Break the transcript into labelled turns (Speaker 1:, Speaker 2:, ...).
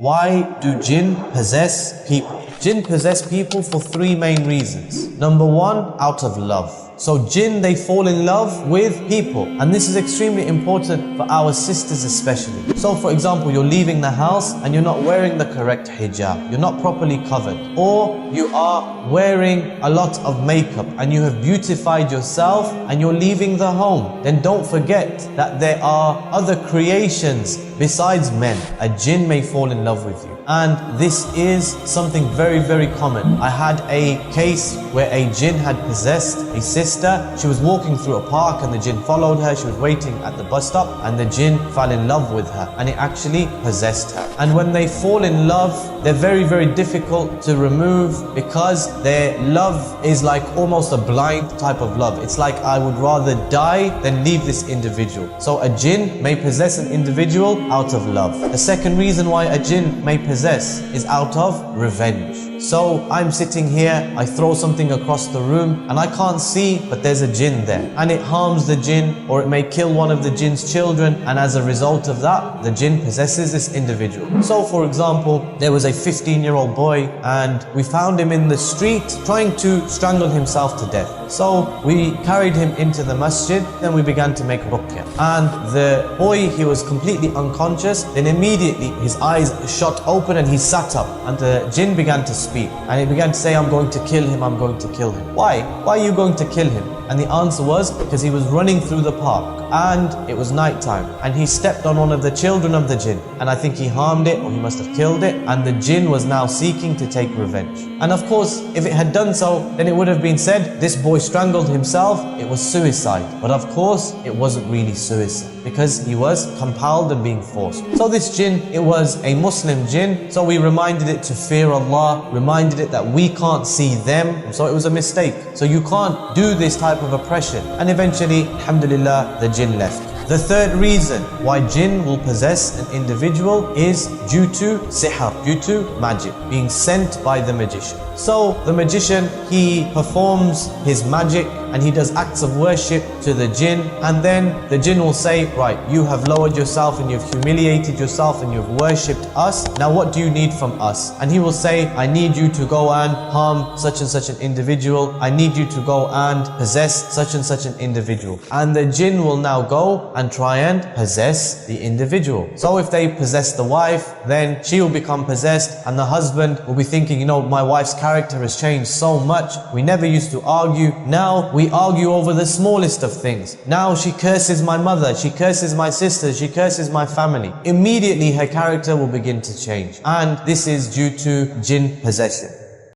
Speaker 1: Why do jinn possess people? Jinn possess people for three main reasons. Number one, out of love. So jinn, they fall in love with people. And this is extremely important for our sisters especially. So for example, you're leaving the house and you're not wearing the correct hijab. You're not properly covered. Or you are wearing a lot of makeup and you have beautified yourself and you're leaving the home. Then don't forget that there are other creations besides men. A jinn may fall in love with you. And this is something very, very common. I had a case where a jinn had possessed a sister. She was walking through a park and the jinn followed her. She was waiting at the bus stop and the jinn fell in love with her and it actually possessed her. And when they fall in love, they're very, very difficult to remove because their love is like almost a blind type of love. It's like, I would rather die than leave this individual. So a jinn may possess an individual out of love. The second reason why a jinn may possess is out of revenge. So I'm sitting here, I throw something across the room and I can't see, but there's a jinn there. And it harms the jinn or it may kill one of the jinn's children, and as a result of that, the jinn possesses this individual. So for example, there was a 15-year-old boy and we found him in the street trying to strangle himself to death. So we carried him into the masjid, then we began to make ruqyah. And the boy, he was completely unconscious. Then immediately his eyes shot open and he sat up and the jinn began to speak. And he began to say, I'm going to kill him, I'm going to kill him. Why? Why are you going to kill him? And the answer was, because he was running through the park and it was night time and he stepped on one of the children of the jinn, and I think he harmed it or he must have killed it, and the jinn was now seeking to take revenge. And of course, if it had done so, then it would have been said, this boy strangled himself, it was suicide. But of course, it wasn't really suicide because he was compelled and being forced. So this jinn, it was a Muslim jinn, so we reminded it to fear Allah, reminded it that we can't see them, so it was a mistake. So you can't do this type of oppression. And eventually, alhamdulillah, the jinn left. The third reason why jinn will possess an individual is due to sihr, due to magic, being sent by the magician. So the magician, he performs his magic and he does acts of worship to the jinn, and then the jinn will say, right, you have lowered yourself and you've humiliated yourself and you've worshipped us. Now what do you need from us? And he will say, I need you to go and harm such and such an individual. I need you to go and possess such and such an individual. And the jinn will now go and try and possess the individual. So if they possess the wife, then she will become possessed and the husband will be thinking, you know, my wife's character has changed so much. We never used to argue. Now we argue over the smallest of things. Now she curses my mother, she curses my sister, she curses my family. Immediately her character will begin to change. And this is due to jinn possession.